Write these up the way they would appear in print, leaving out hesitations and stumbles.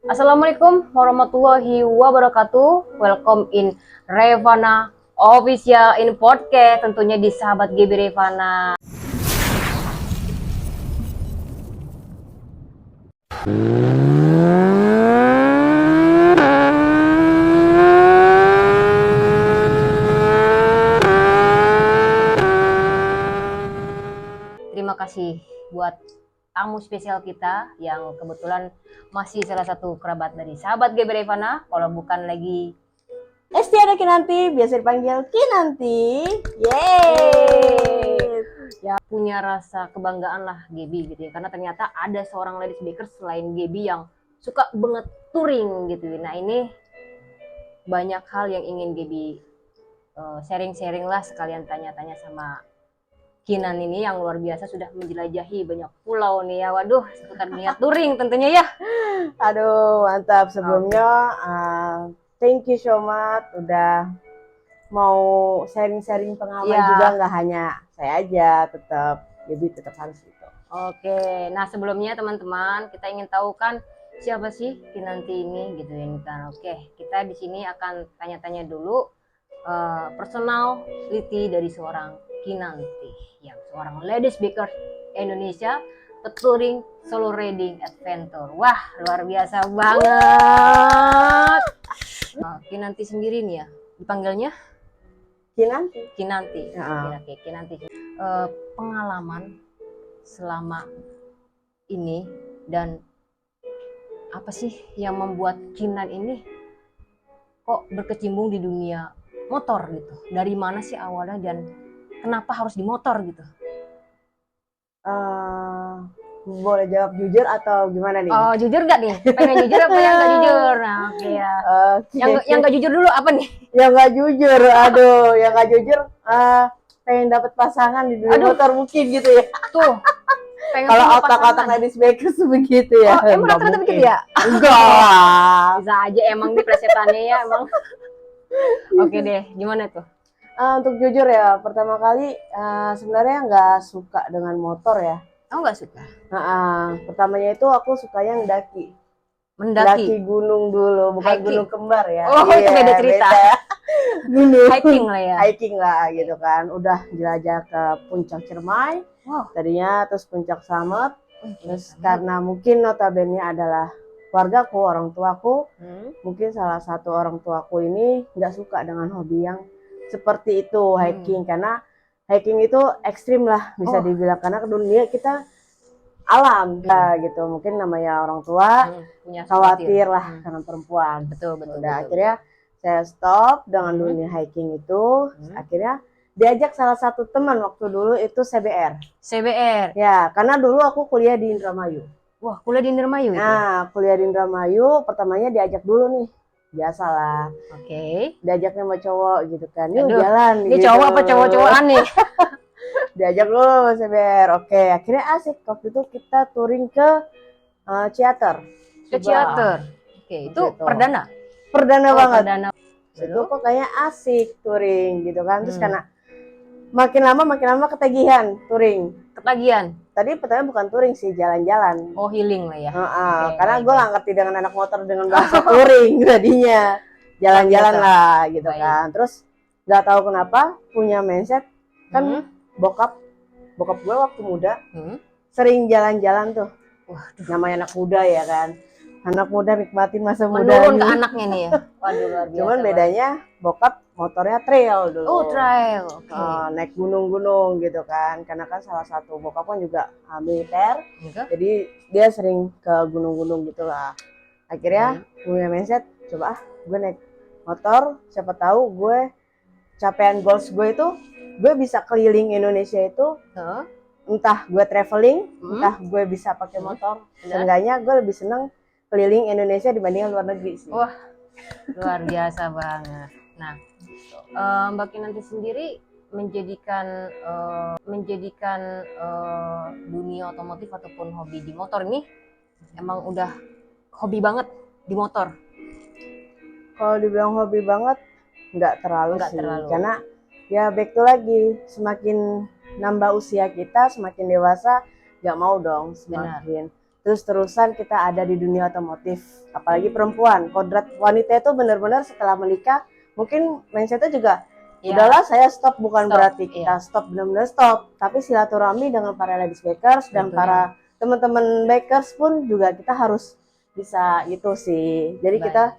Assalamualaikum warahmatullahi wabarakatuh. Welcome in Revana Official in Podcast, tentunya di sahabat GB Revana. Terima kasih buat tamu spesial kita yang kebetulan masih salah satu kerabat dari sahabat GB Revana. Kalau bukan lagi Estiana Kinanti, biasa dipanggil Kinanti. Yeay. Ya punya rasa kebanggaan lah GB gitu ya, karena ternyata ada seorang ladies baker selain GB yang suka banget touring gitu. Nah ini banyak hal yang ingin GB sharing-sharing lah, sekalian tanya-tanya sama Kinan ini yang luar biasa sudah menjelajahi banyak pulau nih ya. Waduh, seputar dunia touring tentunya ya. Aduh, mantap. Sebelumnya, thank you so much udah mau sharing-sharing pengalaman juga, nggak hanya saya aja, jadi tetap harus itu. Oke, nah sebelumnya teman-teman kita ingin tahu kan siapa sih Kinanti ini gitu ya kan. Oke, kita di sini akan tanya-tanya dulu personality dari seorang Kinanti, yang seorang ladies baker Indonesia, touring solo riding adventure. Wah, luar biasa banget. Kinanti sendiri nih ya, dipanggilnya Kinanti. Kinanti. Oke, Kinanti. Pengalaman selama ini dan apa sih yang membuat Kinan ini kok berkecimpung di dunia motor gitu? Dari mana sih awalnya dan kenapa harus di motor gitu? Boleh jawab jujur atau gimana nih? Oh, jujur gak nih? Pengen jujur apa yang gak jujur? Nah, oke ya. Yang gak jujur dulu apa nih? Yang gak jujur, aduh, yang gak jujur, pengen dapat pasangan di dunia motor mungkin gitu ya. Tuh. Kalau otak-otak ladies baker begitu ya. Oh, emang rata-rata begitu ya? Enggak. Bisa aja emang nih plesetannya ya emang. Oke deh, gimana tuh? Untuk jujur ya, pertama kali sebenarnya nggak suka dengan motor ya. Oh, nggak suka? Pertamanya itu aku sukanya mendaki. Mendaki gunung dulu, bukan hiking. Gunung kembar ya. Oh, itu beda cerita. Gunung. Hiking lah ya. Hiking lah gitu kan. Udah jelajah ke puncak Ciremai. Tadinya terus puncak Slamet. Terus karena mungkin notabene adalah keluargaku, orang tuaku, mungkin salah satu orang tuaku ini nggak suka dengan hobi yang seperti itu, hiking. Karena hiking itu ekstrim lah bisa dibilang, karena ke dunia kita alam gitu. Mungkin namanya orang tua khawatir lah karena perempuan. Betul. Akhirnya saya stop dengan dunia hiking itu. Akhirnya diajak salah satu teman waktu dulu itu CBR. Ya, karena dulu aku kuliah di Indramayu. Wah, kuliah di Indramayu itu? Nah, kuliah di Indramayu, pertamanya diajak dulu nih. Biasalah. Oke. Diajaknya sama cowok gitu kan. Yuk jalan gitu. Dia cowok apa cowok-cowokan nih? Diajak dulu CBR. Oke, akhirnya asik. Waktu itu kita touring ke Ciater. Ke Ciater. Oke, itu perdana? Perdana banget. Itu kok kayaknya asik touring gitu kan. Terus karena makin lama ketagihan touring. Ketagihan? Tadi pertama bukan touring sih, jalan-jalan. Oh, healing lah ya. Karena gue gak ngerti dengan anak motor dengan bahasa touring tadinya. Jalan-jalan lah gitu kan. Terus gak tahu kenapa punya mindset kan. Bokap gue waktu muda sering jalan-jalan tuh. Namanya anak muda ya kan. Anak muda nikmatin masa muda. Menurun ke anaknya nih ya. Waduh, luar biasa. Cuman bedanya bokap motornya trail dulu. Oh, trail. Naik gunung-gunung gitu kan. Karena kan salah satu bokap kan juga militer. Jadi dia sering ke gunung-gunung gitu lah. Akhirnya punya mindset, coba gue naik motor, siapa tahu gue capaian goals gue itu gue bisa keliling Indonesia itu, entah gue traveling, entah gue bisa pakai motor. Seenggaknya gue lebih seneng keliling Indonesia dibanding luar negeri sih. Wah, luar biasa banget. Nah, Mbak Kinanti sendiri menjadikan dunia otomotif ataupun hobi di motor ini emang udah hobi banget di motor? Kalau dibilang hobi banget, nggak terlalu sih. Karena ya back to lagi, semakin nambah usia kita, semakin dewasa, nggak mau dong semakin terus-terusan kita ada di dunia otomotif, apalagi perempuan. Kodrat wanita itu benar-benar setelah menikah mungkin mindsetnya juga udahlah saya stop, bukan berarti kita stop benar-benar stop, tapi silaturahmi dengan para ladies bakers dan para teman-teman bakers pun juga kita harus bisa gitu sih. Jadi kita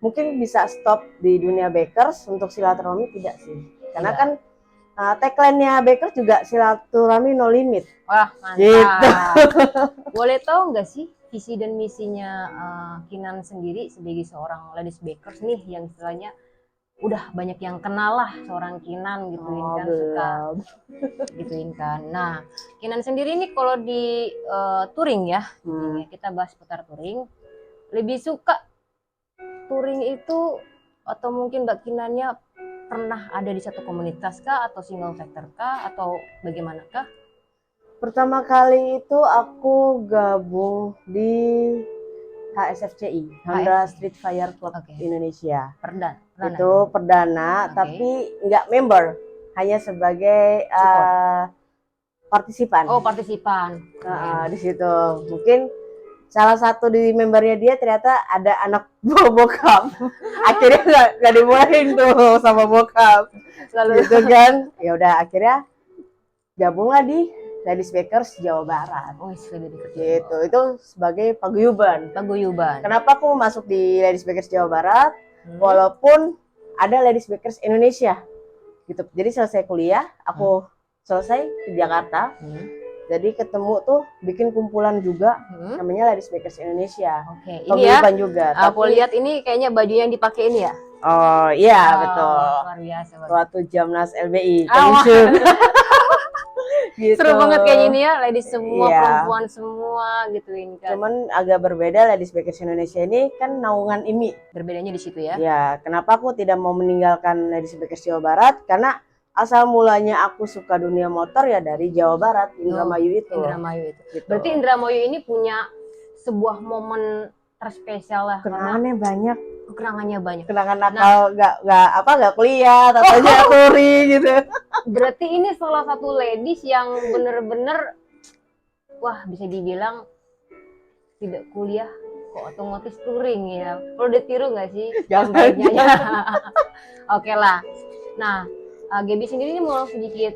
mungkin bisa stop di dunia bakers untuk silaturahmi tidak sih, karena kan tagline-nya bakers juga silaturahmi no limit. Wah, mantap. Gitu. Boleh tahu nggak sih visi dan misinya Kinan sendiri sebagai seorang ladies bakers nih, yang istilahnya udah banyak yang kenal lah seorang Kinan gituin kan, suka gituin kan. Nah, Kinan sendiri nih kalau di touring ya, kita bahas putar touring, lebih suka touring itu atau mungkin Mbak Kinannya pernah ada di satu komunitas kah, atau single factor kah, atau bagaimanakah? Pertama kali itu aku gabung di HSFCI, Honda Street Fire Club Indonesia. Itu perdana, tapi nggak member, hanya sebagai partisipan. Oh, partisipan. Di situ mungkin salah satu di membernya dia ternyata ada anak bokap. Akhirnya nggak dibolehin tuh sama bokap. Lalu gitu kan, ya udah akhirnya gabunglah di Ladies Bakers Jawa Barat. Oh, gitu. Itu sebagai paguyuban. Kenapa aku masuk di Ladies Bakers Jawa Barat? Walaupun ada Ladies Bakers Indonesia. Gitu. Jadi selesai kuliah, aku selesai di Jakarta. Jadi ketemu tuh bikin kumpulan juga, namanya Ladies Bakers Indonesia. Oke, ini ya. Juga. Aku lihat ini kayaknya baju yang dipakai ini ya. Oh iya, betul. Luar biasa. Waktu Jamnas LBI. Gitu. Seru banget kayak gini ya, ladies semua, perempuan semua gituin kan. Cuman agak berbeda, Ladies Bakers Indonesia ini kan naungan IMI. Berbedanya di situ ya. Ya, kenapa aku tidak mau meninggalkan Ladies Bakers Jawa Barat? Karena asal mulanya aku suka dunia motor ya dari Jawa Barat, Indramayu itu. Indramayu itu. Gitu. Berarti Indramayu ini punya sebuah momen terspesial lah. Kenangannya banyak. Kenangannya banyak. Kenangan nakal nggak kuliah, tatanya touring gitu. Berarti ini salah satu ladies yang bener-bener wah bisa dibilang tidak kuliah kok otomotif touring ya. Perlu ditiru nggak sih? Jangan. Oke lah. Nah, Gaby sendiri ini mau sedikit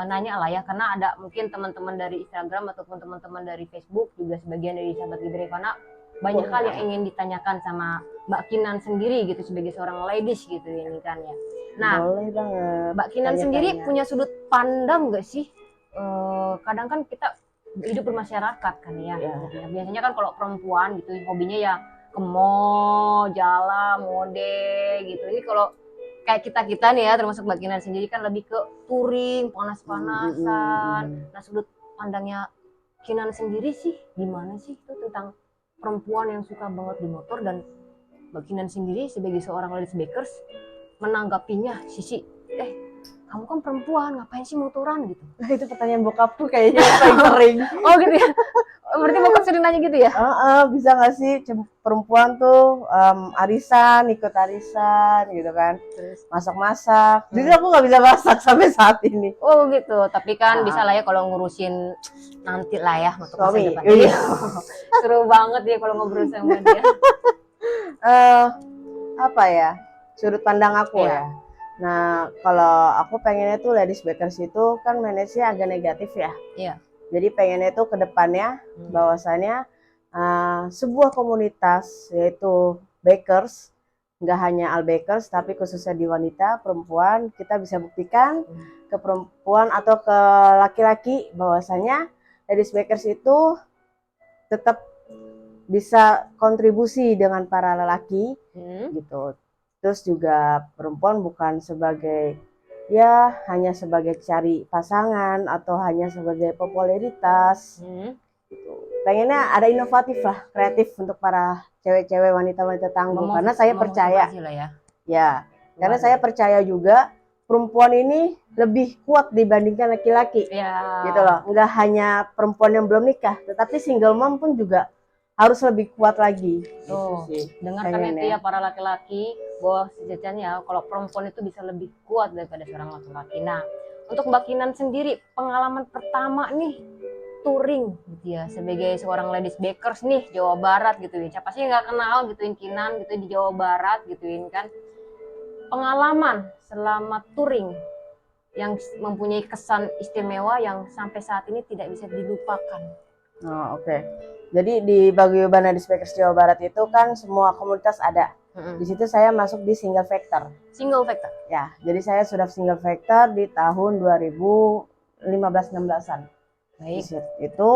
nanya lah ya, karena ada mungkin teman-teman dari Instagram ataupun teman-teman dari Facebook juga sebagian dari sahabat Gibri Revana banyak hal yang ingin ditanyakan sama Mbak Kinan sendiri gitu sebagai seorang ladies gitu ini kan ya. Nah, boleh banget. Mbak Kinan sendiri punya sudut pandang nggak sih? Kadang kan kita hidup bermasyarakat kan ya. Gitu ya. Biasanya kan kalau perempuan gitu hobinya ya ke mall, jalan, mode gitu. Ini kalau kayak kita nih ya, termasuk Mbak Kinan sendiri kan lebih ke touring, panas-panasan. Nah, sudut pandangnya Kinan sendiri sih gimana sih itu tentang perempuan yang suka banget di motor, dan Mbak Kinan sendiri sebagai seorang ladies bakers menanggapinya sisi kamu kan perempuan ngapain sih motoran gitu. Itu pertanyaan bokapku kayaknya paling sering. Oh gitu ya. Berarti bokap sering nanya gitu ya? Bisa nggak sih perempuan tuh ikut arisan gitu kan, masak-masak. Jadi aku nggak bisa masak sampai saat ini. Oh gitu, tapi kan bisa lah ya kalau ngurusin nanti lah ya untuk masa depan. Iya. Seru banget ya kalau ngobrol sama dia. Apa ya, sudut pandang aku ya. Nah, kalau aku pengennya tuh Ladies Bakers itu kan manage-nya agak negatif ya. Iya. Jadi pengennya tuh ke depannya bahwasannya sebuah komunitas yaitu bakers, nggak hanya all bakers tapi khususnya di wanita, perempuan, kita bisa buktikan ke perempuan atau ke laki-laki bahwasanya Ladies Bakers itu tetap bisa kontribusi dengan para lelaki gitu. Terus juga perempuan bukan sebagai hanya sebagai cari pasangan atau hanya sebagai popularitas gitu. Pengennya ada inovatif lah, kreatif untuk para cewek-cewek, wanita-wanita tangguh. Karena saya percaya karena saya percaya juga perempuan ini lebih kuat dibandingkan laki-laki gitu loh. Enggak hanya perempuan yang belum nikah, tetapi single mom pun juga harus lebih kuat lagi. Dengarkan itu ya para laki-laki, bahwa sejatinya kalau perempuan itu bisa lebih kuat daripada seorang laki-laki. Nah, untuk Mbak Kinan sendiri, pengalaman pertama nih touring gitu ya, sebagai seorang ladies bakers nih Jawa Barat gitu ya. Siapa sih yang nggak kenal gituin Kinan gitu di Jawa Barat gituin kan. Pengalaman selama touring yang mempunyai kesan istimewa yang sampai saat ini tidak bisa dilupakan. Oh, oke. Jadi di Paguyuban Ladies Bakers Jawa Barat itu kan semua komunitas ada. Di situ saya masuk di single factor. Single factor. Ya, jadi saya sudah single factor di tahun 2015-16an. Di Baik. situ itu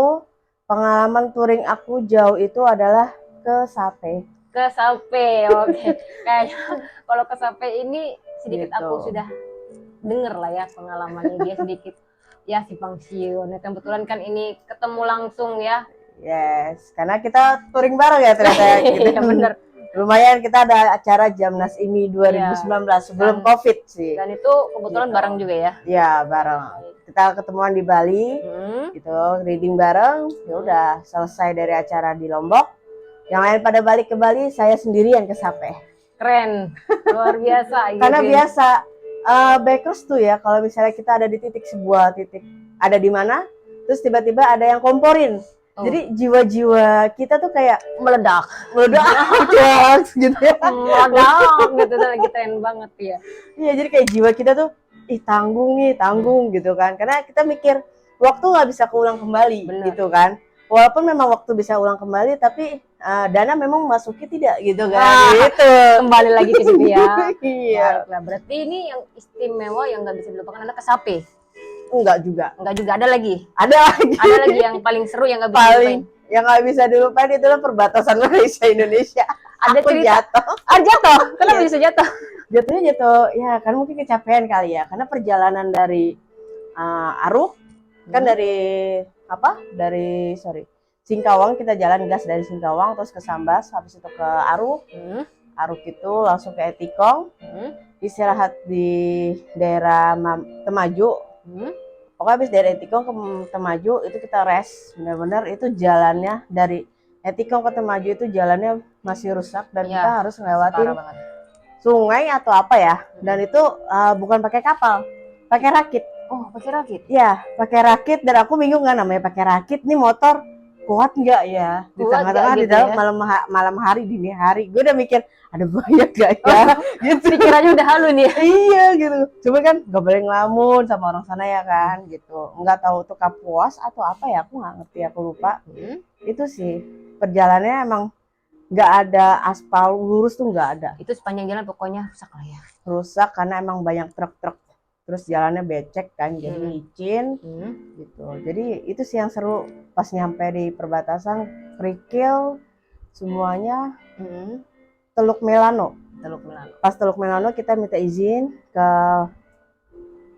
pengalaman touring aku jauh itu adalah ke Sape. Ke Sape, oke. Kayaknya kalau ke Sape ini sedikit Gitu. aku sudah denger lah ya pengalamannya dia sedikit. Ya si Pangsion, kebetulan kan ini ketemu langsung ya. Yes, karena kita touring bareng ya ternyata. Gitu. Iya bener. Lumayan kita ada acara Jamnas IMI 2019 sebelum Dan- COVID sih. Dan itu kebetulan Gitu. bareng juga ya. Ya, bareng. Kita ketemuan di Bali. Gitu, reading bareng. Ya udah, selesai dari acara di Lombok. Yang lain pada balik ke Bali, saya sendirian ke Sape. Keren, luar biasa. Karena gitu. biasa bakers tuh ya, kalau misalnya kita ada di sebuah titik ada di mana, terus tiba-tiba ada yang komporin. Oh. Jadi jiwa-jiwa kita tuh kayak meledak, meledak gitu ya. meledak gitu, itu lagi tren banget ya. Iya, jadi kayak jiwa kita tuh tanggung gitu kan. Karena kita mikir waktu nggak bisa keulang kembali. Bener. Gitu kan. Walaupun memang waktu bisa ulang kembali, tapi dana memang masuknya tidak gitu kan. Gitu. Kembali lagi ke situ ya. Iya. Baiklah, berarti ini yang istimewa yang nggak bisa dilupakan adalah ke Sape. Enggak juga. Enggak juga, ada lagi. Ada lagi. Ada lagi yang paling seru yang nggak bisa Paling dilupain. yang nggak bisa dilupain itulah perbatasan Malaysia Indonesia. Ada Aku cerita. jatuh. Jatuh. Kenapa Iya. bisa jatuh? Jatuhnya jatuh ya karena mungkin kecapean kali ya. Karena perjalanan dari Aruk kan dari Singkawang, kita jalan gas dari Singkawang terus ke Sambas, habis itu ke Aruk. Aruk itu langsung ke Etikong, istirahat di daerah Temaju. Pokoknya habis dari Etikong ke Temaju itu kita rest, benar-benar itu jalannya dari Etikong ke Temaju itu jalannya masih rusak dan Iya, kita harus ngelewatin Parah banget. sungai atau apa ya, dan itu bukan pakai kapal, pakai rakit. Oh, pakai rakit. Ya, pakai rakit dan aku bingung kan namanya pakai rakit nih motor kuat nggak ya di Kuat tengah-tengah nggak di gitu dalam ya? malam hari dini hari. Gue udah mikir ada bahaya gak ya gitu. Pikirannya udah halu nih. Iya gitu. Cuma kan nggak boleh ngelamun sama orang sana ya kan gitu. Nggak tahu tuh Kapuas atau apa ya, aku nggak ngerti, aku lupa. Itu sih perjalanannya emang nggak ada aspal lurus tuh, nggak ada. Itu sepanjang jalan pokoknya rusak lah ya. Rusak karena emang banyak truk-truk. Terus jalannya becek kan, jadi licin gitu. Jadi itu sih yang seru pas nyampe di perbatasan, kerikil semuanya. Teluk Melano. Teluk Melano. Pas Teluk Melano kita minta izin ke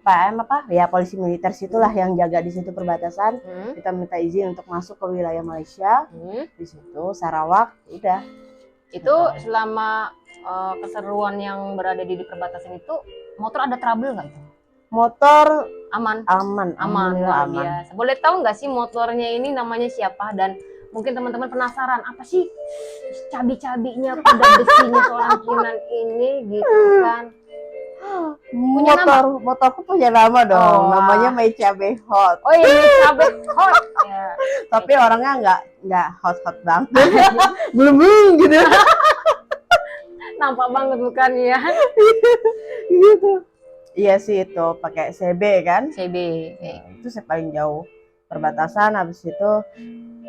PM ya polisi militer situlah yang jaga di situ perbatasan. Kita minta izin untuk masuk ke wilayah Malaysia. Di situ Sarawak, udah. Itu selama keseruan yang berada di perbatasan itu, motor ada trouble nggak itu? Motor Aman. alhamdulillah Luar aman. biasa. Boleh tahu nggak sih motornya ini namanya siapa, dan mungkin teman-teman penasaran apa sih cabi-cabinya kuda besinya seorang Kinan ini gitu kan? Punya Motorku punya nama dong, namanya Meica Behot. Oh ini cabe hot. Ya. Tapi orangnya nggak hot banget, belum gitu. Nampak banget bukan ya? Gitu. Iya sih itu pakai CB kan? CB. Itu saya paling jauh perbatasan. Habis itu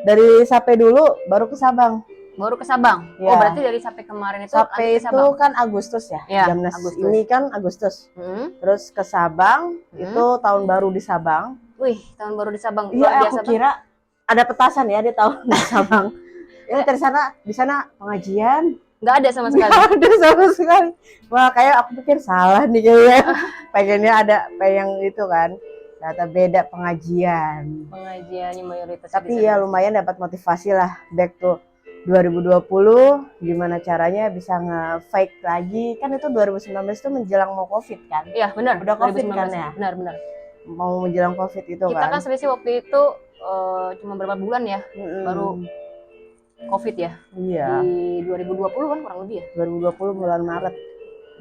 dari Sape dulu baru ke Sabang. Baru ke Sabang. Ya. Oh berarti dari sampai kemarin itu Sape lanjut ke itu Sabang. kan Agustus ya. Ya, Jamnas Agustus. ini kan Agustus. Terus ke Sabang, itu tahun baru di Sabang. Wih, tahun baru di Sabang. Iya, Luar aku biasa kira ada petasan ya di tahun di Sabang. Ya di sana pengajian. Nggak ada sama sekali. Nggak ada sama sekali. Wah, kayak aku pikir salah nih kayaknya. Pengennya ada yang itu kan. Ternyata beda pengajian. Pengajiannya mayoritas. Tapi ya lumayan dapat motivasi lah back to 2020, gimana caranya bisa nge-fake lagi. Kan itu 2019 itu menjelang mau Covid kan. Iya, benar. Udah Covid 2019. kan ya? Benar. Mau menjelang Covid itu Kita kan kan. selisih waktu itu cuma berapa bulan ya? Baru Covid ya. Iya. Di 2020 kan kurang lebih ya. 2020 bulan Maret.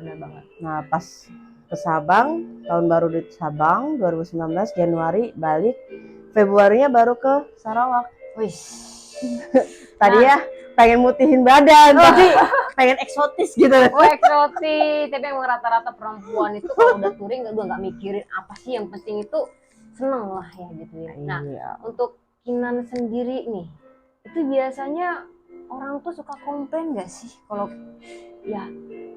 Benar banget. Nah, pas ke Sabang, tahun baru di Sabang 2019 Januari balik. Februarinya baru ke Sarawak. Wih. Tadi ya pengen mutihin badan, tapi pengen eksotis gitu. Oh eksotis, tapi emang rata-rata perempuan itu kalau udah touring udah nggak mikirin apa sih, yang penting itu seneng lah ya gitu ya. Nah Iya. untuk Kinan sendiri nih, itu biasanya orang tuh suka komplain gak sih kalau ya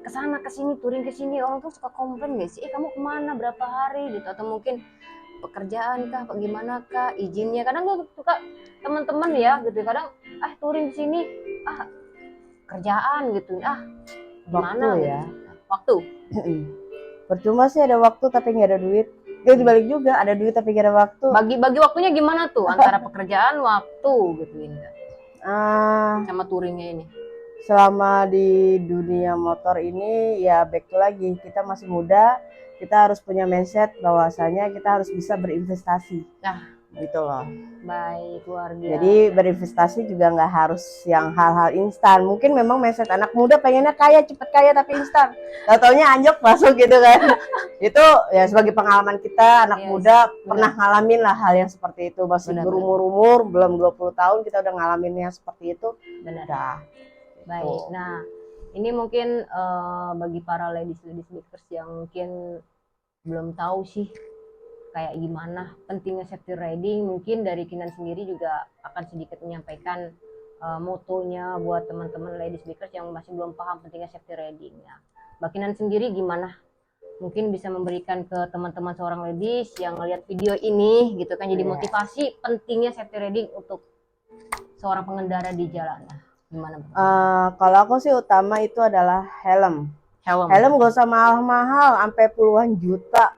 kesana kesini touring kesini, orang tuh suka komplain gak sih? Kamu kemana berapa hari gitu, atau mungkin pekerjaan kah, apa gimana kah, izinnya? Kadang gue suka teman-teman ya gitu, kadang touring di sini kerjaan gitu, Waktu gimana ya. gitu. Waktu. Percuma sih ada waktu tapi nggak ada duit. Ya dibalik juga ada duit tapi nggak ada waktu. Bagi waktunya gimana tuh antara pekerjaan, waktu gitu Indah, sama touringnya ini? Selama di dunia motor ini ya back to lagi, kita masih muda, kita harus punya mindset bahwasanya kita harus bisa berinvestasi. Nah, gitu loh. Baik, luar biasa. Jadi berinvestasi juga nggak harus yang hal-hal instan. Mungkin memang mindset anak muda pengennya kaya, cepet kaya tapi instan. Tau-taunya anjok masuk gitu kan. Itu ya sebagai pengalaman kita anak muda pernah ngalamin lah hal yang seperti itu. Masih berumur-umur, belum 20 tahun kita udah ngalamin yang seperti itu. Benar. Udah. Baik. Nah, ini mungkin bagi para ladies makers yang mungkin belum tahu sih kayak gimana pentingnya safety riding, mungkin dari Kinan sendiri juga akan sedikit menyampaikan motonya buat teman-teman ladies makers yang masih belum paham pentingnya safety riding. Ya. Mbak Kinan sendiri gimana? Mungkin bisa memberikan ke teman-teman seorang ladies yang melihat video ini gitu kan, jadi motivasi pentingnya safety riding untuk seorang pengendara di jalan. Gimana? Kalau aku sih utama itu adalah helm. Helm gak usah mahal-mahal, sampai puluhan juta.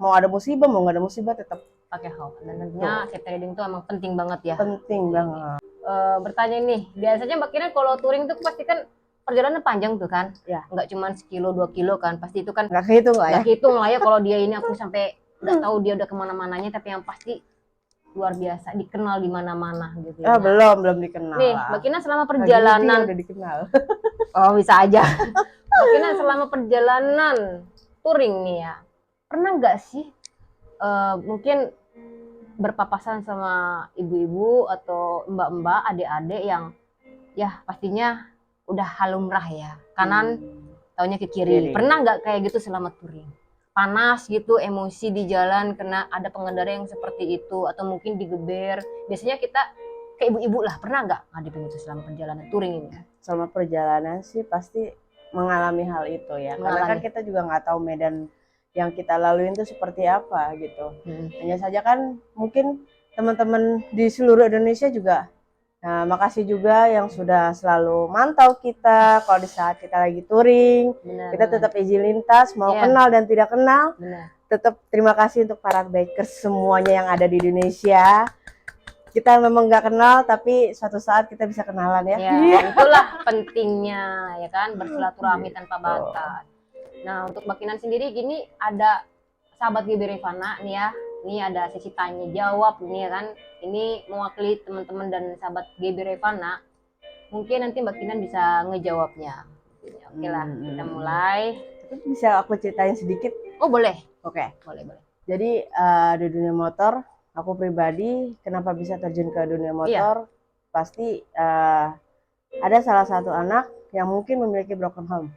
Mau ada musibah, mau nggak ada musibah tetap pakai helm. Dan tentunya safety riding itu emang penting banget ya. Penting banget. Bertanya nih, biasanya Mbak Kina kalau touring tuh pasti kan perjalanan panjang tuh kan? Ya. Nggak cuma sekilo 2 kilo kan? Pasti itu kan nggak kehitung lah ya. Nggak kehitung lah ya kalau dia ini, aku sampai nggak tahu dia udah kemana-mananya, tapi yang pasti luar biasa, dikenal di mana-mana gitu ya. Belum dikenal. Nih, Mbak Kina selama perjalanan udah dikenal. Oh, bisa aja. Mbak Kina selama perjalanan touring nih ya, pernah nggak sih mungkin berpapasan sama ibu-ibu atau mbak-mbak, adik-adik yang ya pastinya udah halumrah ya, kanan taunya ke kiri. Pernah nggak kayak gitu selama touring? Panas gitu, emosi di jalan karena ada pengendara yang seperti itu, atau mungkin digeber. Biasanya kita kayak ibu-ibu lah, pernah nggak ngadepin itu selama perjalanan touring ini? Selama perjalanan sih pasti mengalami hal itu ya, karena kan kita juga nggak tahu medan yang kita laluin itu seperti apa gitu. Hanya saja kan mungkin teman-teman di seluruh Indonesia juga, nah makasih juga yang sudah selalu mantau kita kalau di saat kita lagi touring. Kita tetap izin lintas, mau kenal dan tidak kenal. Tetap terima kasih untuk para bikers semuanya yang ada di Indonesia. Kita memang nggak kenal, tapi suatu saat kita bisa kenalan ya. Itulah pentingnya ya kan, bersilaturahmi tanpa batas. Nah untuk Mbak Kinan sendiri gini, ada sahabat GB Revana nih ya, ini ada sesi tanya jawab nih ya kan, ini mewakili teman-teman dan sahabat GB Revana, mungkin nanti Mbak Kinan bisa ngejawabnya. Oke lah, kita mulai. Bisa aku ceritain sedikit? Oh boleh. Oke. Boleh. Jadi di dunia motor, aku pribadi kenapa bisa terjun ke dunia motor, pasti ada salah satu anak yang mungkin memiliki broken home.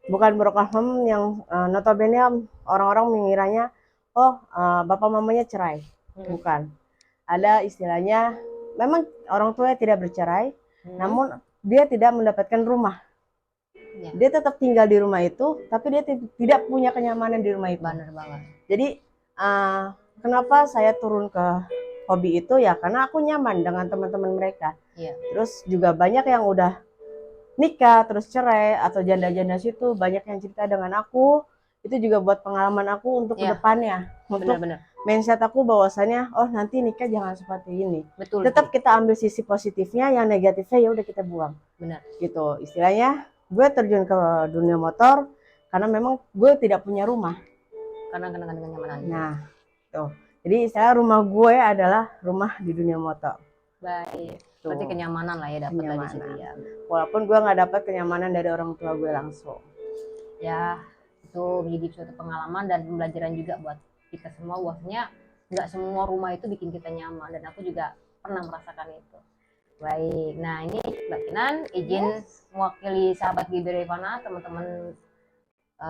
Bukan broken home yang notabene orang-orang mengiranya bapak mamanya cerai. Bukan. Ada istilahnya, memang orang tuanya tidak bercerai, namun dia tidak mendapatkan rumah. Dia tetap tinggal di rumah itu, tapi dia tidak punya kenyamanan di rumah itu. Benar banget. Jadi kenapa saya turun ke hobi itu ya, karena aku nyaman dengan teman-teman mereka. Terus juga banyak yang udah nikah terus cerai, atau janda-janda situ banyak yang cerita dengan aku. Itu juga buat pengalaman aku untuk kedepannya, untuk mindset aku bahwasannya nanti nikah jangan seperti ini. Betul. Tetap kita ambil sisi positifnya, yang negatifnya ya udah kita buang. Benar. Gitu istilahnya. Gue terjun ke dunia motor karena memang gue tidak punya rumah. Karena kenyamanan. Nah, tuh. Jadi istilah rumah gue adalah rumah di dunia motor. Baik. Berarti kenyamanan lah ya dapat dari situ ya. Walaupun gue nggak dapat kenyamanan dari orang tua gue langsung. Ya, itu menjadi suatu pengalaman dan pembelajaran juga buat kita semua, bahwasanya nggak semua rumah itu bikin kita nyaman, dan aku juga pernah merasakan itu. Baik, nah ini Mbak Kinan izin mewakili sahabat Gibi Revana, teman-teman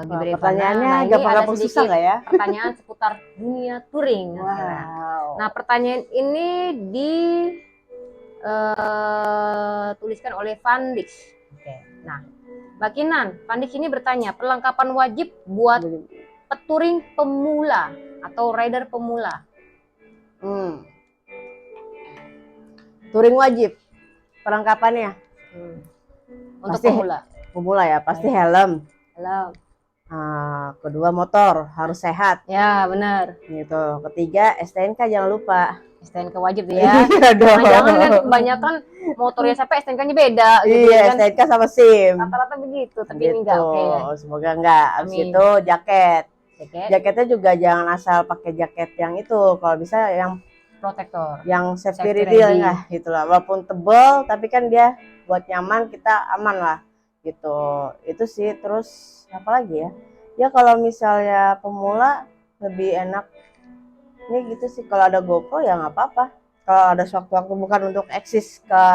Gibi Revana. Pertanyaannya Nah, ini gampang-gampang ada susah sedikit nggak ya? pertanyaan seputar dunia touring. Wow. Nah, pertanyaan ini tuliskan oleh Vandix. Oke. Nah, Mbak Kinan, Vandix ini bertanya, perlengkapan wajib buat peturing pemula atau rider pemula. Touring wajib perlengkapannya. Untuk Pasti pemula ya, pasti helm. Helm. Kedua, motor harus sehat. Ya, benar. Gitu. Ketiga, STNK jangan lupa. STNK wajib ya. Iya dong. Jangan kan kebanyakan motornya sampai STNK-nya beda gitu Iya, kan. STNK sama SIM. Rata-rata begitu, tapi Gitu. ini enggak. Oke. Semoga enggak. Habis Amin. itu jaket. Jaket. Jaketnya juga jangan asal pakai jaket yang itu. Kalau bisa yang Protektor. Yang safety Safety ready ready. lah gitulah. Walaupun tebel tapi kan dia buat nyaman, kita aman lah gitu. Itu sih. Terus apa lagi ya? Ya kalau misalnya pemula lebih enak ini gitu sih, kalau ada GoPro ya nggak apa-apa. Kalau ada sewaktu-waktu, bukan untuk eksis ke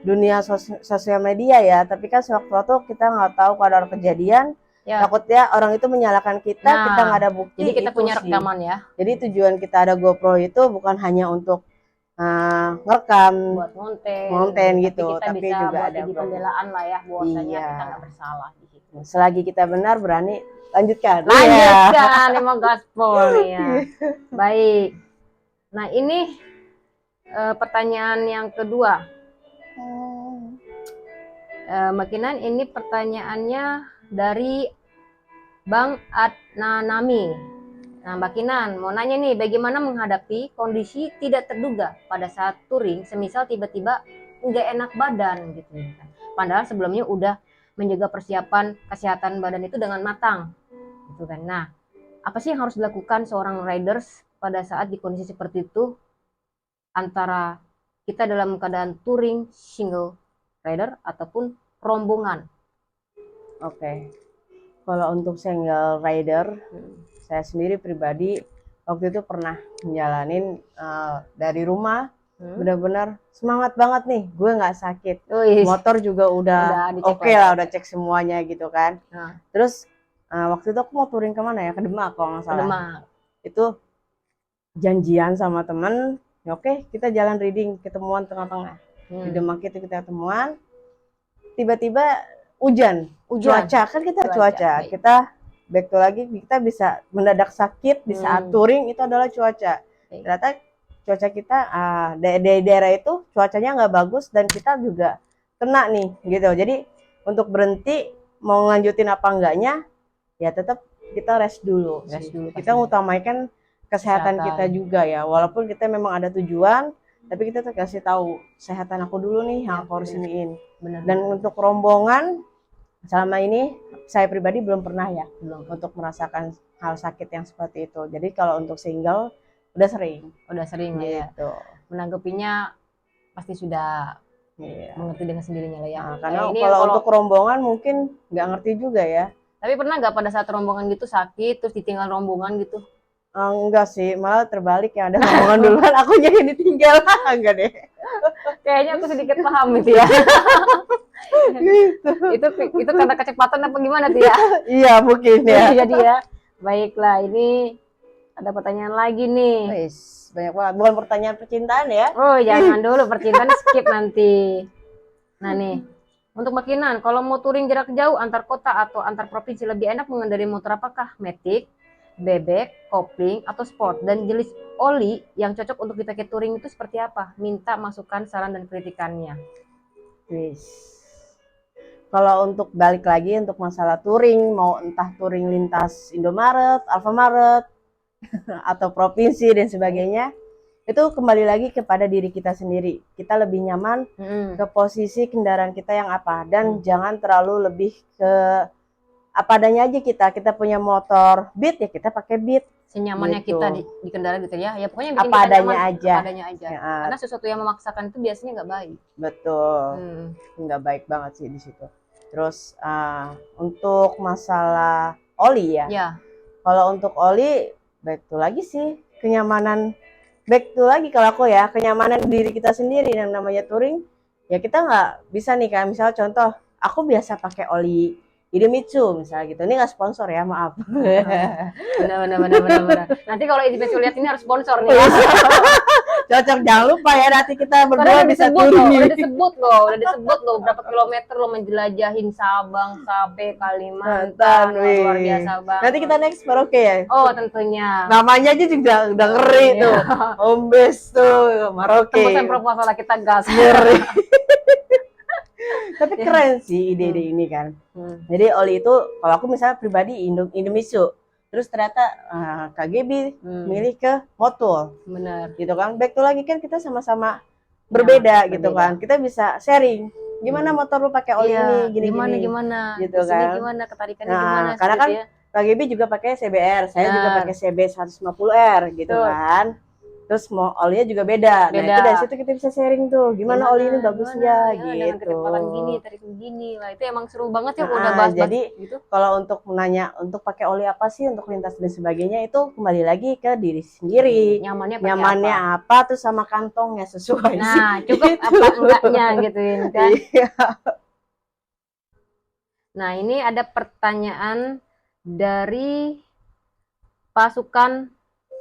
dunia sosial media ya, tapi kan sewaktu-waktu kita nggak tahu kalau ada kejadian, Ya. takutnya orang itu menyalahkan kita, Nah, kita nggak ada bukti. Jadi kita itu punya sih. rekaman ya. Jadi tujuan kita ada GoPro itu bukan hanya untuk ngerekam, Buat konten gitu, kita tapi bisa juga buat ada jadi buat- pembelaan lah ya, bahwasanya Iya. kita nggak bersalah di situ. Selagi kita benar, berani lanjutkan. Lanjutkan, emang gaspol nih ya. Baik. Nah, ini pertanyaan yang kedua. Mbak Kinan, ini pertanyaannya dari Bang Adnanami. Nah, Mbak Kinan mau nanya nih, bagaimana menghadapi kondisi tidak terduga pada saat touring, semisal tiba-tiba nggak enak badan gitu kan. Padahal sebelumnya udah menjaga persiapan kesehatan badan itu dengan matang gitu kan. Nah, apa sih yang harus dilakukan seorang riders pada saat di kondisi seperti itu, antara kita dalam keadaan touring single rider ataupun rombongan? Oke. Kalau untuk single rider, saya sendiri pribadi waktu itu pernah menjalanin dari rumah, benar-benar semangat banget nih, gue nggak sakit. Motor juga udah oke lah, udah cek semuanya gitu kan. Terus waktu itu aku mau touring kemana ya, ke Demak kalau nggak salah. Demak. Itu janjian sama temen, oke kita jalan reading, ketemuan tengah-tengah. Di Demak itu kita ketemuan, tiba-tiba hujan. Cuaca kan kita cuaca. Kita back to lagi, kita bisa mendadak sakit di saat touring, itu adalah cuaca. Ternyata cuaca kita di daerah itu cuacanya nggak bagus, dan kita juga kena nih gitu. Jadi untuk berhenti mau lanjutin apa enggaknya, ya tetap kita rest dulu. Kita utamakan kesehatan kita juga ya, walaupun kita memang ada tujuan, tapi kita tuh kasih tahu kesehatan aku dulu nih yang aku harus iniin. Dan untuk rombongan, selama ini saya pribadi belum pernah ya untuk merasakan hal sakit yang seperti itu. Jadi kalau untuk single udah sering gitu. Ya. Menanggapinya pasti sudah mengerti dengan sendirinya lah ya. Karena kalau untuk rombongan mungkin nggak ngerti juga ya. Tapi pernah nggak pada saat rombongan gitu sakit terus ditinggal rombongan gitu? Enggak sih, malah terbalik, ya ada rombongan duluan, aku yang ditinggal. Enggak deh. Kayaknya aku sedikit paham itu ya. itu karena kecepatan apa gimana tuh ya? Iya mungkin ya. Jadi ya, baiklah, ini ada pertanyaan lagi nih. Banyak banget, bukan pertanyaan percintaan ya? Oh jangan dulu, percintaan skip nanti. Nah nih, untuk Mbak Kinan, kalau mau touring jarak jauh antar kota atau antar provinsi, lebih enak mengendarai motor apakah? Matic, bebek, kopling, atau sport? Dan jenis oli yang cocok untuk dipakai touring itu seperti apa? Minta masukan, saran, dan kritikannya. Kalau untuk balik lagi untuk masalah touring, mau entah touring lintas Indomaret, Alfamaret, atau provinsi dan sebagainya, itu kembali lagi kepada diri kita sendiri. Kita lebih nyaman ke posisi kendaraan kita yang apa, dan jangan terlalu lebih ke apa adanya aja. Kita punya motor Beat ya kita pakai Beat senyamannya gitu. Kita di kendaraan gitu ya pokoknya bikin apa kita adanya nyaman, aja. Apa adanya aja. Ya. Karena sesuatu yang memaksakan itu biasanya nggak baik. Betul. Nggak baik banget sih di situ. Terus untuk masalah oli ya. Kalau untuk oli baik tuh lagi sih kenyamanan, back to lagi kalau aku ya, kenyamanan diri kita sendiri yang namanya touring. Ya kita nggak bisa nih, kayak misal contoh, aku biasa pakai oli Idemitsu misalnya gitu. Ini nggak sponsor ya, maaf. Benar. Nanti kalau Idemitsu lihat ini harus sponsor nih. Cocok, jangan lupa ya, nanti kita Karena berdua udah bisa disebut touring. udah disebut loh berapa kilometer lo menjelajahin Sabang sampai Kalimantan. Wih. Luar biasa banget. Nanti kita next Merauke ya. Oh, tentunya. Namanya aja juga udah ngeri tuh. Home base tuh, Merauke. Tembusan proposal kita gas. Ngeri. Tapi keren sih ide-ide ini kan. Jadi oli itu kalau aku misalnya pribadi Indomitsu, terus ternyata Kak Gaby milih ke Motul. Bener. Gitu kan. Back to lagi kan kita sama-sama berbeda gitu kan. Kita bisa sharing. Gimana motor lu pakai oli ini gini gimana gitu kan. Gimana ketarikannya gimana karena kan Kak Gaby juga pakai CBR, saya juga pakai CB 150R gitu kan. Terus mau olinya juga beda. Nah, itu dari situ kita bisa sharing tuh. Gimana oli ini bagusnya dengan gitu. kecepatan gini, tarik begini. Lah itu emang seru banget ya udah bahas jadi gitu. Kalau untuk menanya untuk pakai oli apa sih untuk lintas dan sebagainya, itu kembali lagi ke diri sendiri. Nyamannya apa tuh sama kantongnya sesuai. Nah, cukup gitu. Apa enggaknya gituin kan. Nah, ini ada pertanyaan dari pasukan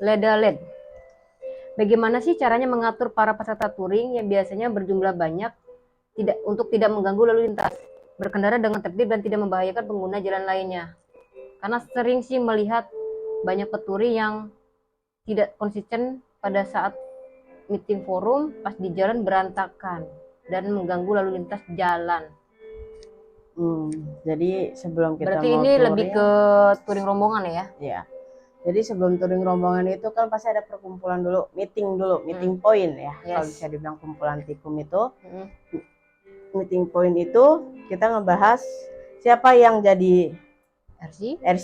Leda Led. Bagaimana sih caranya mengatur para peserta touring yang biasanya berjumlah banyak untuk tidak mengganggu lalu lintas, berkendara dengan tertib dan tidak membahayakan pengguna jalan lainnya? Karena sering sih melihat banyak peturi yang tidak konsisten pada saat meeting forum, pas di jalan berantakan dan mengganggu lalu lintas jalan. Jadi sebelum kita berarti ini touring, lebih ke touring rombongan ya? Iya. Jadi sebelum touring rombongan itu kan pasti ada perkumpulan dulu, meeting point ya. Kalau bisa dibilang kumpulan tikum itu. Meeting point itu kita ngebahas siapa yang jadi RC,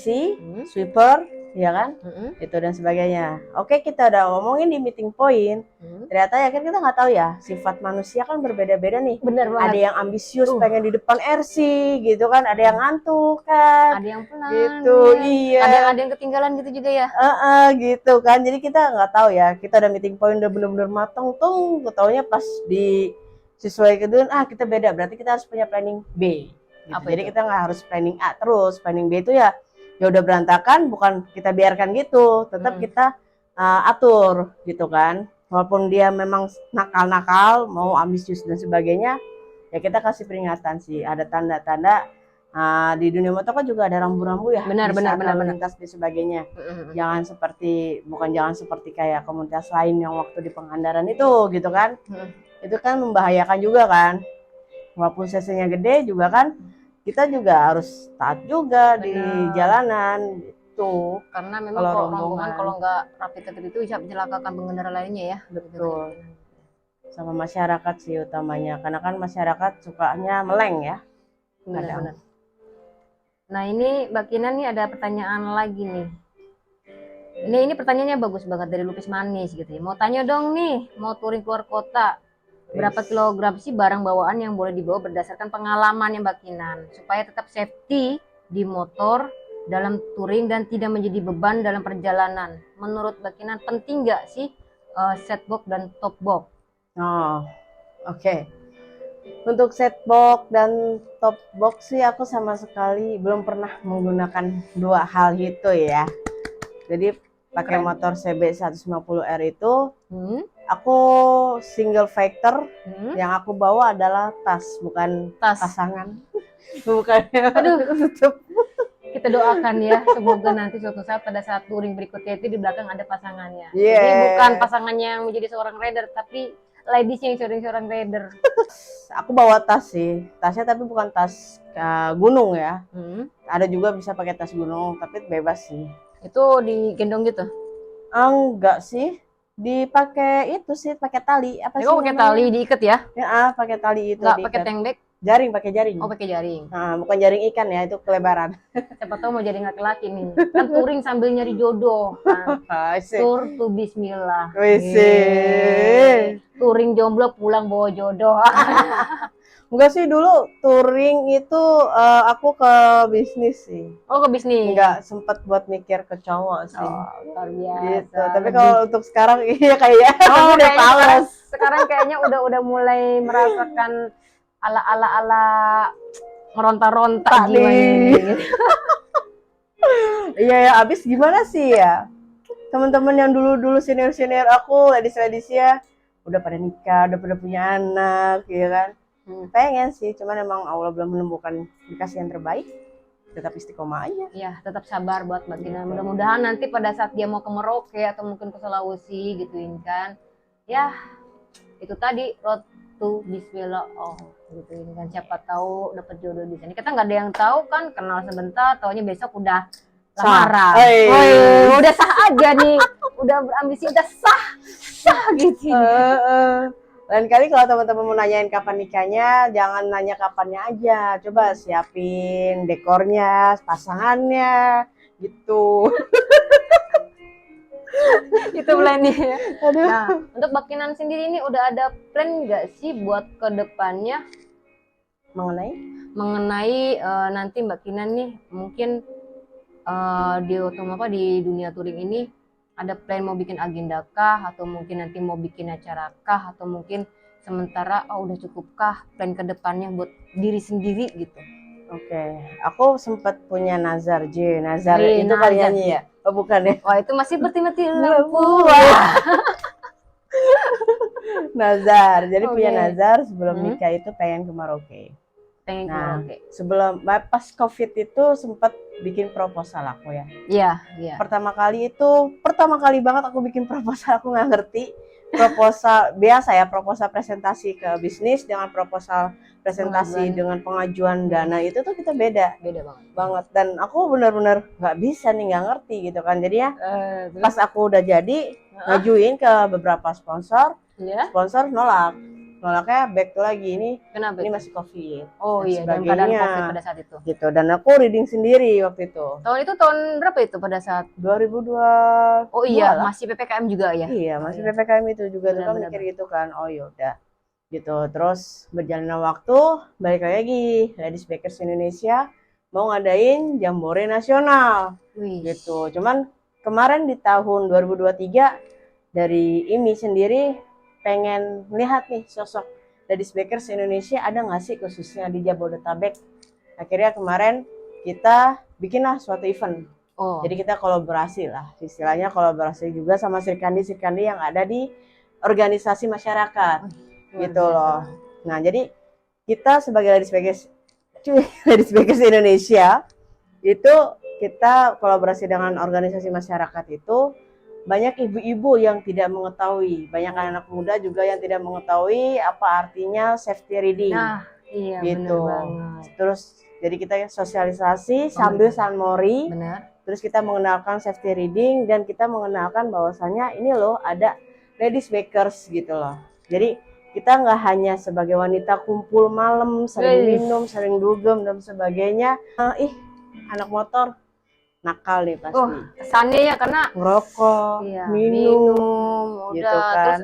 sweeper, ya kan? Itu dan sebagainya. Oke, kita udah ngomongin di meeting point. Ternyata ya kan kita nggak tahu ya, sifat manusia kan berbeda-beda nih. Bener banget. Ada yang ambisius pengen di depan RC gitu kan, ada yang ngantuk kan. Ada yang pelan. Gitu, iya. Ada yang ketinggalan gitu juga ya. Gitu kan. Jadi kita nggak tahu ya. Kita udah meeting point udah bener-bener matang tuh, ketaunya pas di sesuai kedua, kita beda. Berarti kita harus punya planning B. Gitu. Jadi kita nggak harus planning A terus. Planning B itu ya udah berantakan, bukan kita biarkan gitu, tetap kita atur gitu kan. Walaupun dia memang nakal-nakal, mau ambisius dan sebagainya, ya kita kasih peringatan sih. Ada tanda-tanda di dunia motor kan juga ada rambu-rambu ya. Benar. Lintas dan sebagainya. Jangan seperti kayak komunitas lain yang waktu di Pangandaran itu gitu kan. Itu kan membahayakan juga kan. Walaupun cc-nya gede juga kan, kita juga harus taat juga di jalanan gitu. Karena memang kalau rombongan kalau nggak rapi tertib itu bisa mencelakakan pengendara lainnya ya. Betul. Sama masyarakat sih utamanya, karena kan masyarakat sukanya meleng ya. Benar. Nah ini Mbak Kinan nih ada pertanyaan lagi nih. Ini pertanyaannya bagus banget dari Lupis Manis gitu ya. Mau tanya dong nih, mau touring keluar kota. Berapa kilogram sih barang bawaan yang boleh dibawa berdasarkan pengalaman yang Mbak Kinan, supaya tetap safety di motor dalam touring dan tidak menjadi beban dalam perjalanan? Menurut Mbak Kinan penting nggak sih setbox dan top box? Oke. Untuk setbox dan top box sih aku sama sekali belum pernah menggunakan dua hal itu ya. Jadi pakai motor CB 150R itu aku single factor, yang aku bawa adalah tas, bukan pasangan. Bukan. Aduh, kita doakan ya, semoga nanti suatu saat pada saat touring berikutnya itu di belakang ada pasangannya. Jadi bukan pasangannya yang menjadi seorang rider, tapi ladiesnya yang seorang rider. Aku bawa tas sih, tasnya tapi bukan tas gunung ya. Ada juga bisa pakai tas gunung, tapi bebas sih. Itu digendong gitu? Enggak sih, dipakai itu sih, pakai tali. Apa sih? Pakai tali diikat ya? Ya, pakai tali itu. Nggak pakai tank bag? Jaring, pakai jaring. Oh, pakai jaring. Bukan jaring ikan ya, itu kelebaran. Siapa tahu mau jaring laki-laki nih. Kan touring sambil nyari jodoh kan. Tour to bismillah. Touring jomblo pulang bawa jodoh. Enggak sih, dulu touring itu aku ke bisnis sih. Oh, ke bisnis. Enggak sempet buat mikir ke cowok sih. Oh, luar biasa. Gitu. Tapi Lebih- kalau untuk sekarang iya kayaknya Oh, udah kayaknya males. sekarang kayaknya udah mulai merasakan ala meronta-ronta Tak jiwanya nih. gitu. Iya ya, abis gimana sih ya? Teman-teman yang dulu-dulu senior-senior aku, ladies-ladies ya, udah pada nikah, udah pada punya anak, ya kan? Pengen sih, cuman emang Allah belum menemukan dikasih yang terbaik. Tetap istiqomah aja. Ya, tetap sabar buat Mbak Tina. Mudah-mudahan nanti pada saat dia mau ke Merauke atau mungkin ke Sulawesi gituin kan. Ya, itu tadi road to Bismillah, oh gituin kan. Siapa tahu dapat jodoh di sini. Kita nggak ada yang tahu kan, kenal sebentar, taunya besok udah lamaran. Udah sah aja nih. Udah berambisi, udah sah gitu. Lain kali kalau teman-teman mau nanyain kapan nikahnya, jangan nanya kapannya aja. Coba siapin dekornya, pasangannya, gitu. Itu plannya. Aduh. Nah, untuk Mbak Kinan sendiri ini udah ada plan nggak sih buat ke depannya mengenai nanti Mbak Kinan nih mungkin di dunia touring ini ada plan mau bikin agenda kah, atau mungkin nanti mau bikin acara kah, atau mungkin sementara udah cukup kah plan ke depannya buat diri sendiri gitu. Oke, aku sempat punya nazar itu nazar. kali nyanyi ya? Oh bukan ya? Wah, itu masih bermati lampu. Nazar, jadi punya Oke. nazar sebelum nikah itu pengen ke Merauke. Pengen ke Nah, Merauke. sebelum pas COVID itu sempat bikin proposal aku ya. Iya. Pertama kali banget aku bikin proposal, aku nggak ngerti. Proposal biasa ya, proposal presentasi ke bisnis dengan proposal presentasi dengan pengajuan dana itu tuh kita beda banget. Dan aku benar-benar nggak bisa nih, nggak ngerti gitu kan. Jadi ya pas aku udah jadi ngajuin ke beberapa sponsor nolaknya back lagi ini. Kenapa? Ini masih COVID. Oh dan iya, dalam keadaan COVID pada saat itu. Gitu. Dan aku reading sendiri waktu itu. Tahun itu tahun berapa itu pada saat? 2002. Oh iya, masih PPKM juga ya? Iya, masih PPKM itu juga tuh kan mikir gitu kan. Oh yaudah. Gitu. Terus berjalannya waktu, balik lagi Ladies Bakers Indonesia mau ngadain Jambore Nasional. Gitu. Cuman kemarin di tahun 2023 dari IMI sendiri pengen lihat nih sosok Ladies Bakers Indonesia ada nggak sih khususnya di Jabodetabek. Akhirnya kemarin kita bikinlah suatu event. Jadi kita kolaborasi lah, istilahnya kolaborasi juga sama Sirkandi yang ada di organisasi masyarakat, gitu loh. Nah jadi kita sebagai Ladies Bakers Indonesia itu kita kolaborasi dengan organisasi masyarakat itu. Banyak ibu-ibu yang tidak mengetahui, banyak anak muda juga yang tidak mengetahui apa artinya safety reading. Nah, iya gitu. Benar banget. Terus jadi kita sosialisasi sambil sunmori. Benar. Terus kita mengenalkan safety reading dan kita mengenalkan bahwasanya ini loh ada Ladies Bakers gitu loh. Jadi kita nggak hanya sebagai wanita kumpul malam, sering minum, sering dugem dan sebagainya. Anak motor nakal nih pasti. Kesannya ya karena ngerokok, minum, udah gitu kan. Terus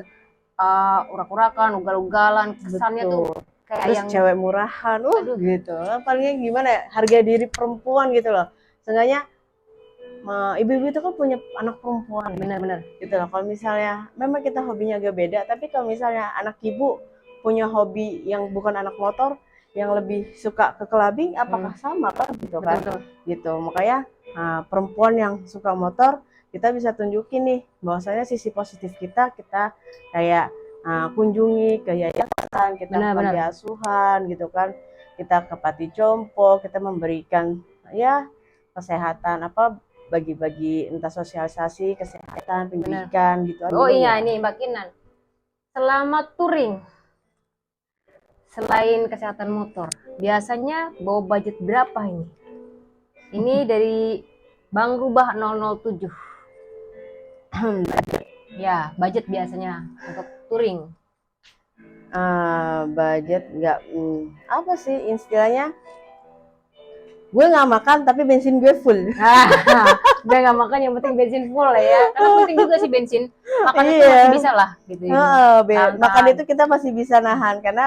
urak-urakan, ugal-ugalan, kesannya tuh kayak terus yang cewek murahan, gitu. Palingnya gimana ya? Harga diri perempuan gitu loh. Seenggaknya ibu-ibu itu kan punya anak perempuan. Benar-benar. Gitu loh. Kalau misalnya memang kita hobinya agak beda, tapi kalau misalnya anak ibu punya hobi yang bukan anak motor, yang lebih suka ke clubbing, apakah sama kan gitu kan? Betul. Gitu. Makanya perempuan yang suka motor kita bisa tunjukin nih bahwasanya sisi positif kita kayak kunjungi ke yayasan, kita panti asuhan gitu kan, kita ke Pati Jompo, kita memberikan ya kesehatan bagi-bagi entah sosialisasi kesehatan, pendidikan gitu. Oh iya, ini Mbak Kinan selama touring selain kesehatan motor biasanya bawa budget berapa ini? Ini dari Bang Rubah 007. Ya, budget biasanya untuk touring. Budget nggak apa sih istilahnya? gue nggak makan tapi bensin gue full. Udah nggak makan, yang penting bensin full ya. Karena penting juga sih bensin. Makan itu Iya. masih bisa lah gitu. Tahan-tahan. Makan itu kita masih bisa nahan karena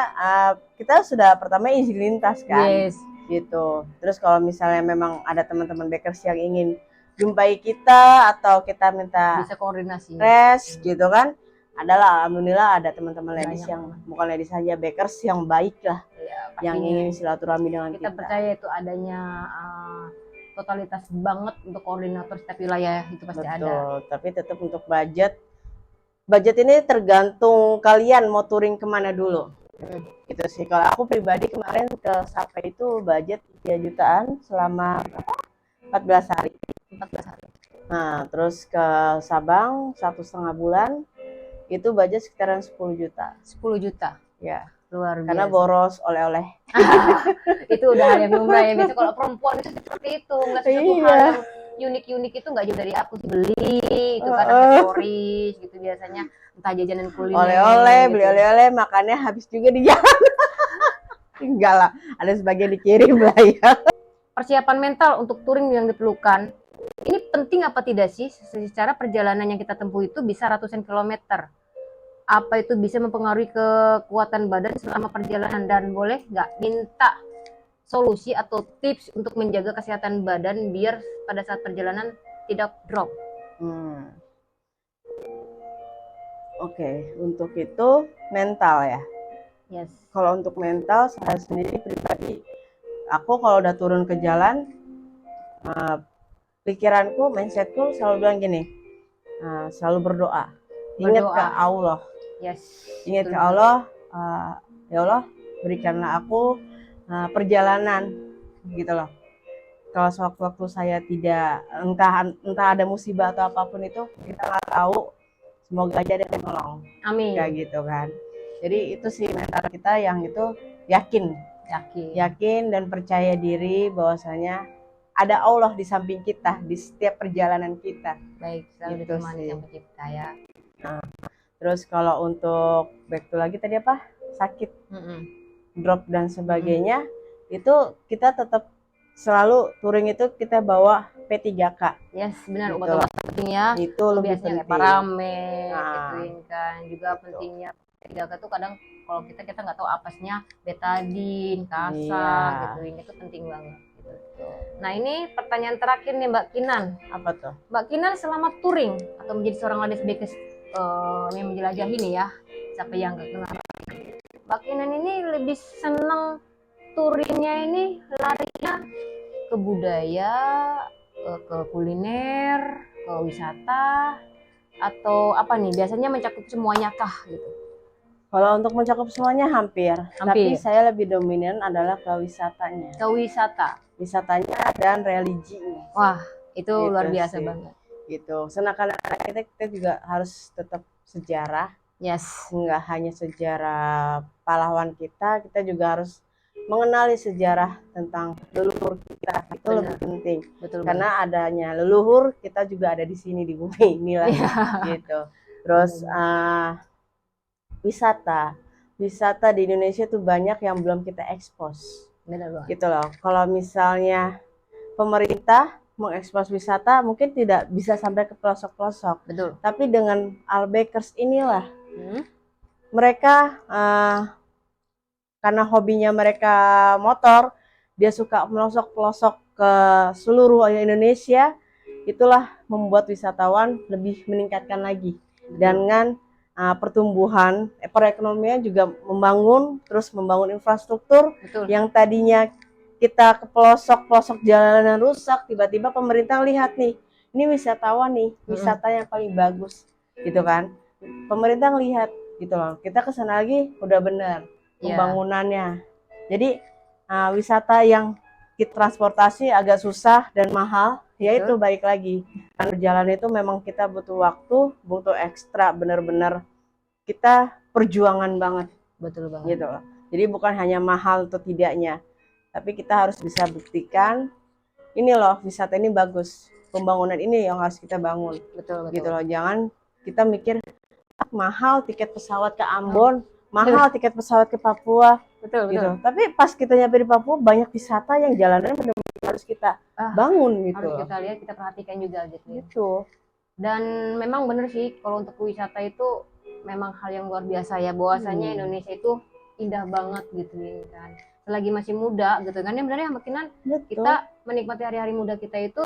kita sudah pertama izin lintas kan. Yes. Gitu. Terus kalau misalnya memang ada teman-teman bakers yang ingin jumpai kita atau kita minta Bisa koordinasi. res gitu kan, adalah alhamdulillah ada teman-teman ladies Banyak. yang bukan ladies saja, bakers yang baik lah, Ya, yang pastinya. ingin silaturahmi dengan Kita kita. percaya itu adanya totalitas banget untuk koordinator setiap wilayah itu pasti ada. Betul, tapi tetap untuk budget ini tergantung kalian mau touring kemana dulu. Gitu sih. Kalau aku pribadi kemarin ke Sapa itu budget 3 jutaan selama 14 hari. 14 hari. Nah, terus ke Sabang 1,5 bulan itu budget sekitaran 10 juta. 10 juta. Ya, Luar biasa. karena boros oleh-oleh. Itu udah hal yang lumrah ya. Biasa kalau perempuan itu seperti itu, nggak sesuatu Iya. hal yang unik-unik itu nggak jauh dari aku sih, beli itu kan aksesoris gitu biasanya, entah jajanan kuliner. Oleh-oleh, gitu. beli oleh-oleh, makannya habis juga di jalan. Enggak lah, ada sebagian dikirim lah ya. Persiapan mental untuk touring yang diperlukan, ini penting apa tidak sih? Secara perjalanan yang kita tempuh itu bisa ratusan kilometer. Apa itu bisa mempengaruhi kekuatan badan selama perjalanan, dan boleh nggak minta solusi atau tips untuk menjaga kesehatan badan biar pada saat perjalanan tidak drop? Oke, untuk itu mental ya. Yes. Kalau untuk mental, saya sendiri pribadi, aku kalau udah turun ke jalan, pikiranku, mindsetku selalu bilang gini, selalu berdoa. Ingat Berdoa. ke Allah. Yes. Ingat betul. ke Allah, ya Allah, berikanlah aku perjalanan, gitu loh. Kalau sewaktu-waktu saya tidak, entah ada musibah atau apapun itu, kita nggak tahu. Semoga aja ada yang nolong. Amin. Kayak gitu kan. Jadi itu sih mental kita yang itu yakin dan percaya diri bahwasanya ada Allah di samping kita di setiap perjalanan kita. Baik, selalu Gitu ditemani sih. Sang Pencipta ya. Terus kalau untuk back to lagi tadi apa? Sakit, drop dan sebagainya, itu kita tetap selalu touring itu kita bawa P3K. Yes, benar, Gitu. obat-obat penting ya. Itu lebih Biasanya kayak penting. paramed, Nah, gituin kan. Juga gitu. pentingnya P3K tuh kadang kalau kita nggak tahu apesnya, betadin, kasa, Iya. gituin, itu penting banget. Gitu. Nah, ini pertanyaan terakhir nih Mbak Kinan. Apa tuh? Mbak Kinan selama touring atau menjadi seorang ladies bakers yang menjelajahi nih ya, siapa yang nggak kenal Mbak Kinan ini lebih seneng touringnya ini larinya ke budaya, ke kuliner, ke wisata, atau apa nih? Biasanya mencakup semuanya kah gitu? Kalau untuk mencakup semuanya hampir. Tapi saya lebih dominan adalah ke wisatanya. Ke wisata. Wisatanya dan religinya. Wah, itu Gitu luar biasa sih. banget. Gitu. Seakan-akan kita juga harus tetap sejarah. Yes. Nggak hanya sejarah pahlawan kita juga harus mengenali sejarah tentang leluhur kita. Itu lebih penting. Betul. Karena adanya leluhur, kita juga ada di sini di bumi inilah. Gitu. Terus wisata di Indonesia tuh banyak yang belum kita expose. Benar banget. Gitu loh. Kalau misalnya pemerintah mengekspos wisata mungkin tidak bisa sampai ke pelosok-pelosok. Betul. Tapi dengan Albakers inilah mereka karena hobinya mereka motor, dia suka pelosok-pelosok ke seluruh Indonesia, itulah membuat wisatawan lebih meningkatkan lagi. Dengan pertumbuhan perekonomian juga terus membangun infrastruktur. Betul. Yang tadinya kita ke pelosok jalanan rusak, tiba-tiba pemerintah lihat nih, ini wisatawan nih, wisata yang paling bagus, gitu kan. Pemerintah lihat gitu loh, kita kesana lagi udah bener pembangunannya. Jadi wisata yang transportasi agak susah dan mahal, ya itu baik lagi. Perjalanan itu memang kita butuh waktu, butuh ekstra, bener-bener kita perjuangan banget. Betul banget. Gitu loh. Jadi bukan hanya mahal atau tidaknya, tapi kita harus bisa buktikan ini loh wisata ini bagus, pembangunan ini yang harus kita bangun. Betul. Gitu loh, jangan kita mikir mahal tiket pesawat ke Ambon, mahal tiket pesawat ke Papua. Betul. Tapi pas kita nyampe di Papua banyak wisata yang jalanannya benar-benar harus kita bangun gitu. Harus kita lihat, kita perhatikan juga gitu. Gitu. Dan memang bener sih kalau untuk wisata itu memang hal yang luar biasa ya, bahwasanya Indonesia itu indah banget gitu kan. Selagi masih muda gitu kan, ya benar ya makinan kita menikmati hari-hari muda kita itu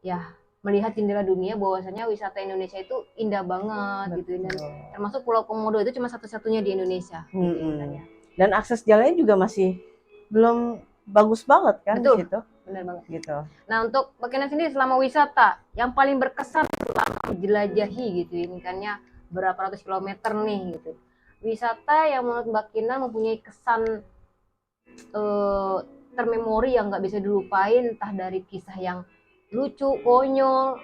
ya melihat jendela dunia, bahwasanya wisata Indonesia itu indah banget gitu. Dan termasuk Pulau Komodo itu cuma satu-satunya di Indonesia gitu kan ya. Dan akses jalannya juga masih belum bagus banget kan di situ. Benar banget gitu. Nah, untuk Mbak Kinan sendiri selama wisata yang paling berkesan selama dijelajahi gitu ini kan ya, berapa ratus kilometer nih gitu. Wisata yang menurut Mbak Kinan mempunyai kesan termemori yang nggak bisa dilupain, entah dari kisah yang lucu, konyol,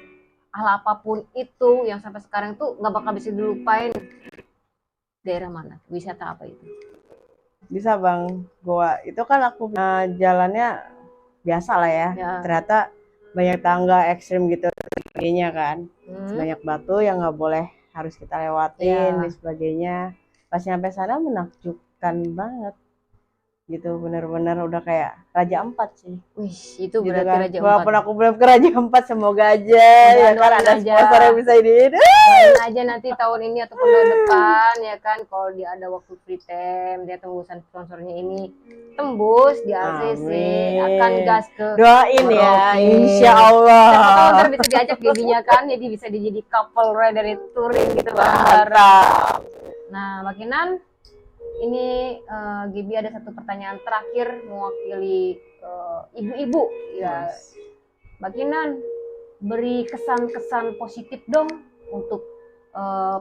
hal apapun itu yang sampai sekarang tuh nggak bakal bisa dilupain. Daerah mana? Wisata apa itu? Bisa Bang, Goa. Itu kan aku jalannya biasa lah ya. Ternyata banyak tangga ekstrim gitu sebagainya kan. Banyak batu yang nggak boleh harus kita lewatin dan sebagainya. Pas nyampe sana menakjubkan banget gitu, bener-bener udah kayak Raja Ampat sih. Wih, itu gitu berarti kan. Raja Ampat. Walaupun aku belum ke Raja Ampat, semoga aja ya kan ada sponsor yang bisa ini. Doain aja nanti tahun ini ataupun tahun depan ya kan, kalau dia ada waktu free time, dia tembusan sponsornya ini tembus di ACC, akan gas ke doain ya, insya Allah. Siapa tahu ntar bisa diajak babynya kan, jadi bisa dijadi couple dari touring gitu bareng. Nah, Mbak Kinan, ini Gibi ada satu pertanyaan terakhir mewakili ibu-ibu ya. Mbak Kinan, beri kesan-kesan positif dong untuk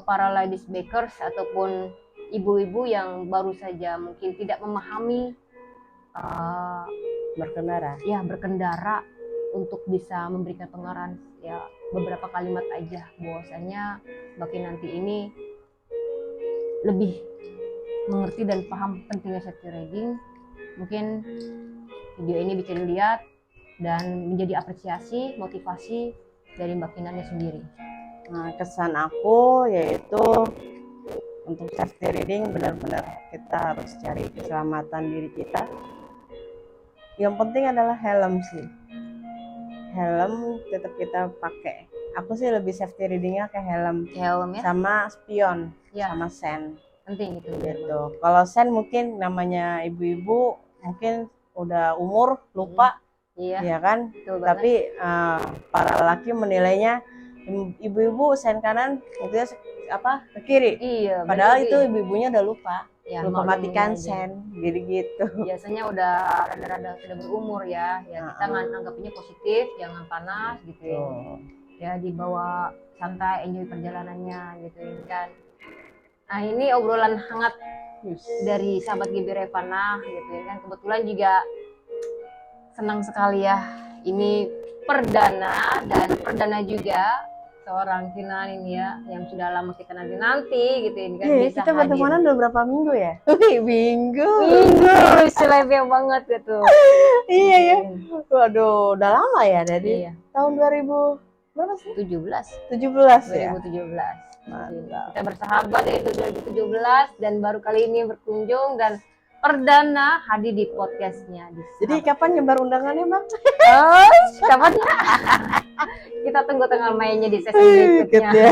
para ladies bakers ataupun ibu-ibu yang baru saja mungkin tidak memahami berkendara untuk bisa memberikan pengarahan ya, beberapa kalimat aja bahwasanya Mbak Kinanti ini lebih mengerti dan paham pentingnya safety riding. Mungkin video ini bisa dilihat dan menjadi apresiasi, motivasi dari Mbak Kinannya sendiri. Nah, kesan aku yaitu untuk safety riding benar-benar kita harus cari keselamatan diri kita. Yang penting adalah helm sih. Helm tetap kita pakai. Aku sih lebih safety ridingnya ke helm ya? Sama spion sama sen. Penting itu gitu. Kalau sen mungkin namanya ibu-ibu mungkin udah umur lupa, ya kan. Tapi para laki menilainya ibu-ibu sen kanan itu apa ke kiri. Padahal itu ibu-ibunya udah lupa matikan sen, jadi gitu. Biasanya udah rada-rada sudah berumur ya kita anggapnya positif, jangan panas gitu ya dibawa santai, enjoy perjalanannya gitu kan. Nah, ini obrolan hangat dari sahabat Gibi Revana gitu kan. Kebetulan juga senang sekali ya. Ini perdana juga seorang Kinan ini ya, yang sudah lama kita nanti gitu ini kan bisa kita bertemanan udah berapa minggu ya? Minggu selebih banget gitu. Iya ya. Waduh, udah lama ya dari tahun 2000 berapa sih? 17 ya? 2017. Kita bersahabat dari 2017 dan baru kali ini berkunjung dan perdana hadir di podcastnya. Jadi kapan nyebar undangannya Bang? Kapan? Kita tunggu tanggal mainnya di sesi berikutnya.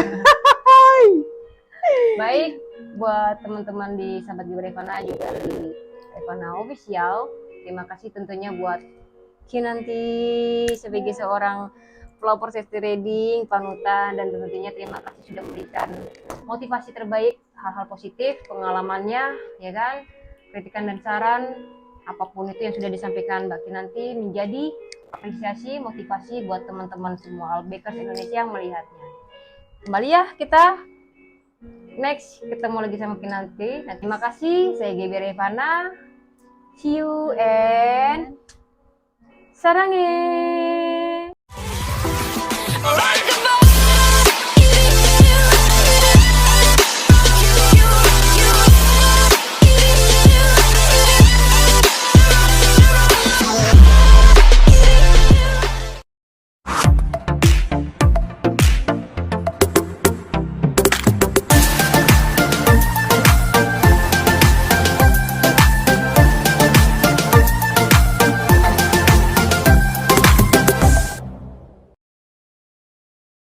Baik, buat teman-teman di sahabat Gibi Revana juga di Revana Official, terima kasih tentunya buat Kinanti sebagai seorang pelopor safety riding, panutan, dan tentunya terima kasih sudah memberikan motivasi terbaik, hal-hal positif, pengalamannya, ya kan, kritikan dan saran, apapun itu yang sudah disampaikan Mbak Kinanti menjadi apresiasi, motivasi buat teman-teman semua Albakers Indonesia yang melihatnya. Kembali ya kita next ketemu lagi sama Kinanti. Nah, terima kasih, saya Gibi Revana. See you and sarangin.